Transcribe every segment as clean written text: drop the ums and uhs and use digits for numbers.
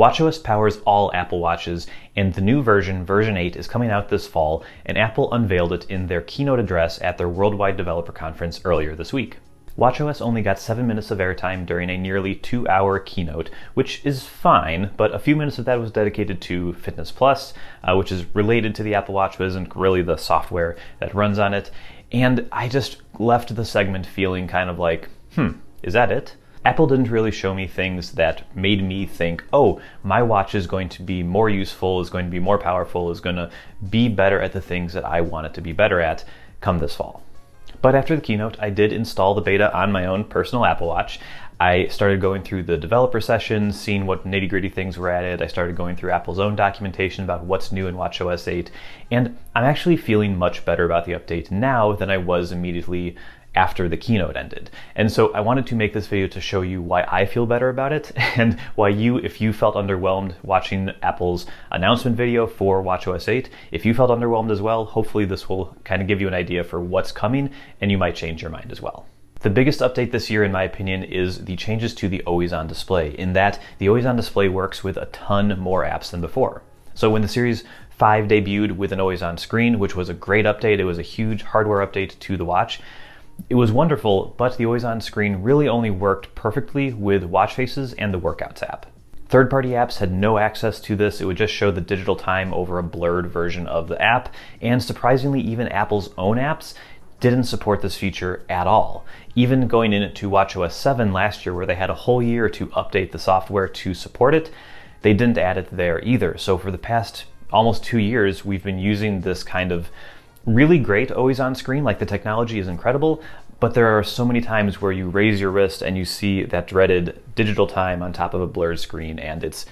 watchOS powers all Apple Watches, and the new version, version 8, is coming out this fall, and Apple unveiled it in their keynote address at their Worldwide Developer Conference earlier this week. watchOS only got 7 minutes of airtime during a nearly 2-hour keynote, which is fine, but a few minutes of that was dedicated to Fitness Plus, which is related to the Apple Watch, but isn't really the software that runs on it. And I just left the segment feeling kind of like, is that it? Apple didn't really show me things that made me think, oh, my watch is going to be more useful, is going to be more powerful, is going to be better at the things that I want it to be better at come this fall. But after the keynote, I did install the beta on my own personal Apple Watch. I started going through the developer sessions, seeing what nitty-gritty things were added. I started going through Apple's own documentation about what's new in watchOS 8, and I'm actually feeling much better about the update now than I was immediately after the keynote ended. And so I wanted to make this video to show you why I feel better about it, and why you, if you felt underwhelmed watching Apple's announcement video for watchOS 8, if you felt underwhelmed as well, hopefully this will kind of give you an idea for what's coming, and you might change your mind as well. The biggest update this year, in my opinion, is the changes to the always-on display, in that the always-on display works with a ton more apps than before. So when the Series 5 debuted with an always-on screen, which was a great update, it was a huge hardware update to the watch, it was wonderful, but the always-on screen really only worked perfectly with watch faces and the Workouts app. Third-party apps had no access to this. It would just show the digital time over a blurred version of the app, and surprisingly, even Apple's own apps didn't support this feature at all. Even going into watchOS 7 last year, where they had a whole year to update the software to support it, they didn't add it there either. So for the past almost 2 years, we've been using this kind of really great always-on screen, like the technology is incredible, but there are so many times where you raise your wrist and you see that dreaded digital time on top of a blurred screen, and it's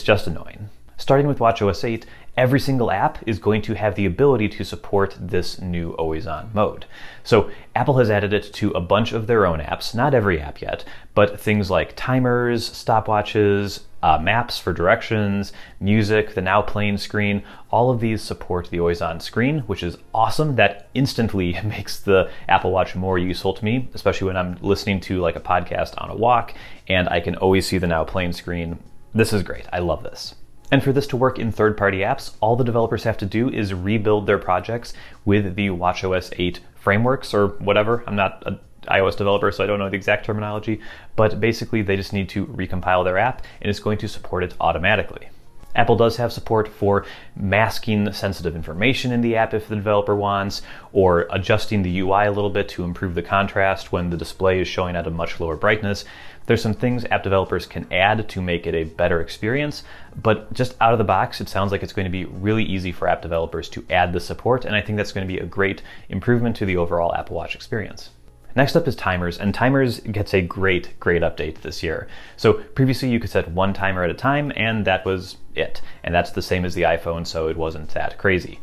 just annoying. Starting with watchOS 8, every single app is going to have the ability to support this new always-on mode. So Apple has added it to a bunch of their own apps, not every app yet, but things like timers, stopwatches, maps for directions, music, the now playing screen, all of these support the always-on screen, which is awesome. That instantly makes the Apple Watch more useful to me, especially when I'm listening to like a podcast on a walk and I can always see the now playing screen. This is great. I love this. And for this to work in third-party apps, all the developers have to do is rebuild their projects with the watchOS 8 frameworks or whatever. I'm not an iOS developer, so I don't know the exact terminology, but basically they just need to recompile their app and it's going to support it automatically. Apple does have support for masking sensitive information in the app if the developer wants, or adjusting the UI a little bit to improve the contrast when the display is showing at a much lower brightness. There's some things app developers can add to make it a better experience, but just out of the box, it sounds like it's going to be really easy for app developers to add the support, and I think that's going to be a great improvement to the overall Apple Watch experience. Next up is timers, and timers gets a great update this year. So previously you could set one timer at a time, and that was it. And that's the same as the iPhone, so it wasn't that crazy.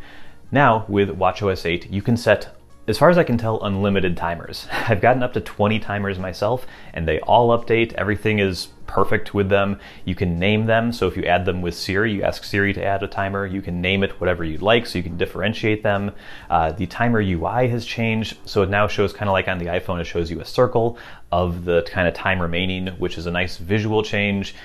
Now with watchOS 8, you can set, as far as I can tell, unlimited timers. I've gotten up to 20 timers myself, and they all update. Everything is perfect with them. You can name them, so if you add them with Siri, you ask Siri to add a timer, you can name it whatever you'd like, so you can differentiate them. The timer UI has changed, so it now shows kind of like on the iPhone, it shows you a circle of the kind of time remaining, which is a nice visual change.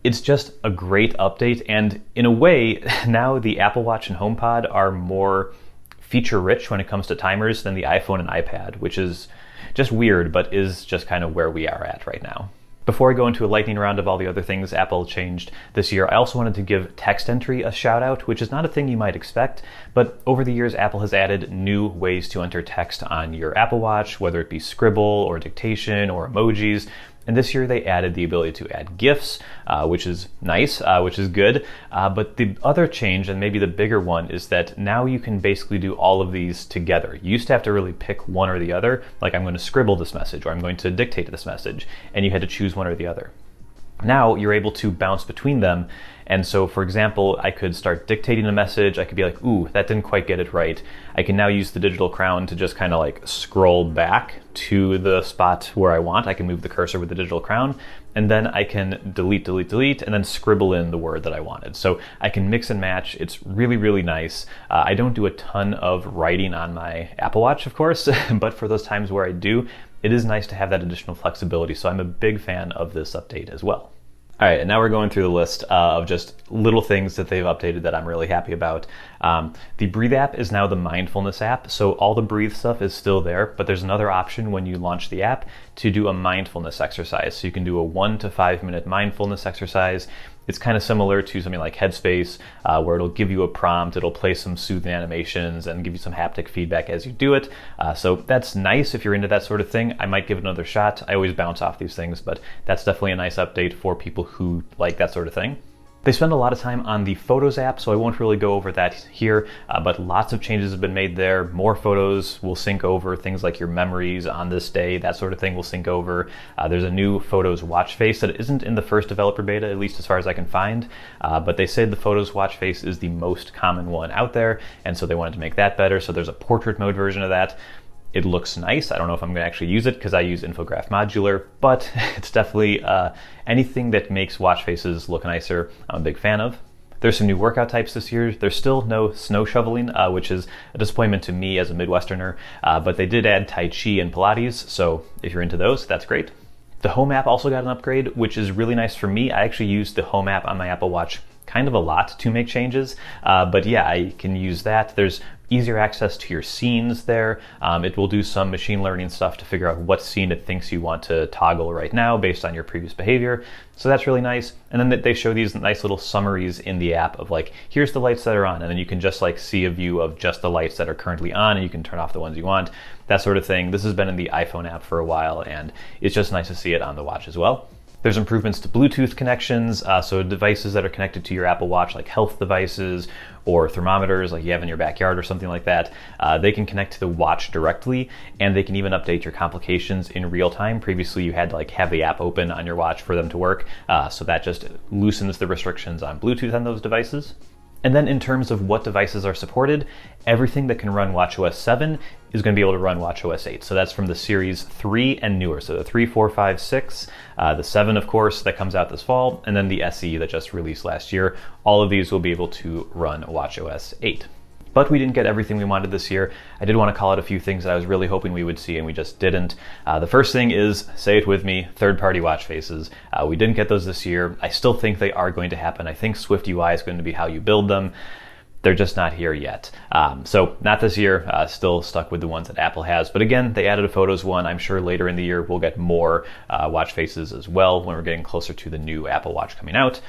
It's just a great update, and in a way, now the Apple Watch and HomePod are more feature-rich when it comes to timers than the iPhone and iPad, which is just weird, but is just kind of where we are at right now. Before I go into a lightning round of all the other things Apple changed this year, I also wanted to give text entry a shout out, which is not a thing you might expect, but over the years, Apple has added new ways to enter text on your Apple Watch, whether it be scribble or dictation or emojis. And this year they added the ability to add GIFs, which is nice, which is good. But the other change, and maybe the bigger one, is that now you can basically do all of these together. You used to have to really pick one or the other, like I'm going to scribble this message or I'm going to dictate this message, and you had to choose one or the other. Now you're able to bounce between them. And so, for example, I could start dictating a message. I could be like, ooh, that didn't quite get it right. I can now use the digital crown to just kind of like scroll back to the spot where I want. I can move the cursor with the digital crown, and then I can delete, and then scribble in the word that I wanted. So I can mix and match. It's really nice. I don't do a ton of writing on my Apple Watch, of course, but for those times where I do, it is nice to have that additional flexibility. So I'm a big fan of this update as well. All right, and now we're going through the list of just little things that they've updated that I'm really happy about. The Breathe app is now the Mindfulness app, so all the Breathe stuff is still there, but there's another option when you launch the app to do a mindfulness exercise. So you can do a 1 to 5 minute mindfulness exercise. It's kind of similar to something like Headspace, where it'll give you a prompt, it'll play some soothing animations and give you some haptic feedback as you do it. So that's nice if you're into that sort of thing. I might give it another shot. I always bounce off these things, but that's definitely a nice update for people who like that sort of thing. They spend a lot of time on the Photos app, so I won't really go over that here, but lots of changes have been made there. More photos will sync over, things like your memories on this day, that sort of thing will sync over. There's a new Photos watch face that isn't in the first developer beta, at least as far as I can find, but they say the Photos watch face is the most common one out there, and so they wanted to make that better, so there's a portrait mode version of that. It looks nice. I don't know if I'm going to actually use it because I use Infograph Modular, but it's definitely anything that makes watch faces look nicer, I'm a big fan of. There's some new workout types this year. There's still no snow shoveling, which is a disappointment to me as a Midwesterner, but they did add Tai Chi and Pilates, so if you're into those, that's great. The Home app also got an upgrade, which is really nice for me. I actually use the Home app on my Apple Watch kind of a lot to make changes, but yeah, I can use that. There's easier access to your scenes there. It will do some machine learning stuff to figure out what scene it thinks you want to toggle right now based on your previous behavior. So that's really nice. And then they show these nice little summaries in the app of like, here's the lights that are on, and then you can just like see a view of just the lights that are currently on, and you can turn off the ones you want, that sort of thing. This has been in the iPhone app for a while, and it's just nice to see it on the watch as well. There's improvements to Bluetooth connections, so devices that are connected to your Apple Watch, like health devices or thermometers like you have in your backyard or something like that, they can connect to the watch directly, and they can even update your complications in real time. Previously, you had to like have the app open on your watch for them to work, so that just loosens the restrictions on Bluetooth on those devices. And then in terms of what devices are supported, everything that can run watchOS 7 is going to be able to run watchOS 8. So that's from the Series 3 and newer. So the 3, 4, 5, 6, the 7, of course, that comes out this fall, and then the SE that just released last year. All of these will be able to run watchOS 8. But we didn't get everything we wanted this year. I did want to call out a few things that I was really hoping we would see, and we just didn't. The first thing is, say it with me, third-party watch faces. We didn't get those this year. I still think they are going to happen. I think Swift UI is going to be how you build them. They're just not here yet. So not this year, still stuck with the ones that Apple has. But again, they added a Photos one. I'm sure later in the year we'll get more watch faces as well when we're getting closer to the new Apple Watch coming out.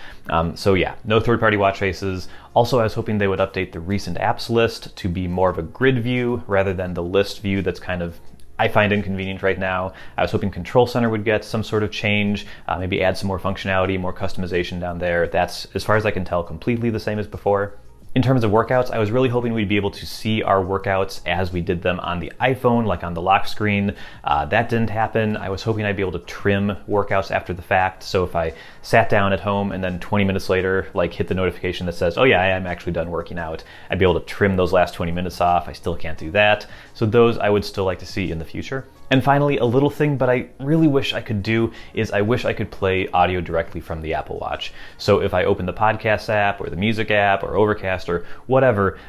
So yeah, no third-party watch faces. Also, I was hoping they would update the recent apps list to be more of a grid view rather than the list view that's kind of, I find, inconvenient right now. I was hoping Control Center would get some sort of change, maybe add some more functionality, more customization down there. That's, as far as I can tell, completely the same as before. In terms of workouts, I was really hoping we'd be able to see our workouts as we did them on the iPhone, like on the lock screen. That didn't happen. I was hoping I'd be able to trim workouts after the fact. So if I sat down at home and then 20 minutes later, like hit the notification that says, oh yeah, I am actually done working out, I'd be able to trim those last 20 minutes off. I still can't do that. So those I would still like to see in the future. And finally, a little thing, but I really wish I could do, is I wish I could play audio directly from the Apple Watch. So if I open the podcast app or the music app or Overcast or whatever,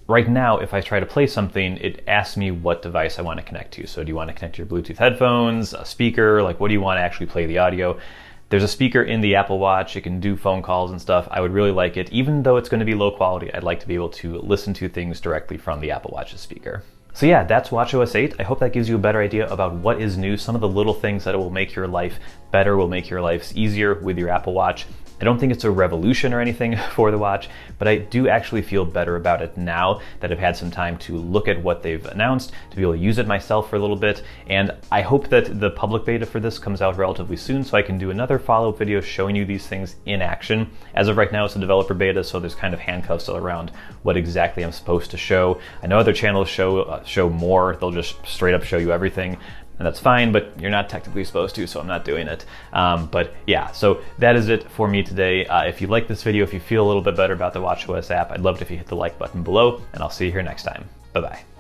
right now, if I try to play something, it asks me what device I want to connect to. So do you want to connect to your Bluetooth headphones, a speaker, like what do you want to actually play the audio? There's a speaker in the Apple Watch. It can do phone calls and stuff. I would really like it. Even though it's going to be low quality, I'd like to be able to listen to things directly from the Apple Watch's speaker. So yeah, that's watchOS 8. I hope that gives you a better idea about what is new, some of the little things that will make your life better, will make your life easier with your Apple Watch. I don't think it's a revolution or anything for the watch, but I do actually feel better about it now that I've had some time to look at what they've announced, to be able to use it myself for a little bit. And I hope that the public beta for this comes out relatively soon so I can do another follow-up video showing you these things in action. As of right now, it's a developer beta, so there's kind of handcuffs all around what exactly I'm supposed to show. I know other channels show more. They'll just straight up show you everything. And that's fine, but you're not technically supposed to, so I'm not doing it. But yeah, so that is it for me today. If you like this video, if you feel a little bit better about the watchOS app, I'd love it if you hit the like button below, and I'll see you here next time. Bye-bye.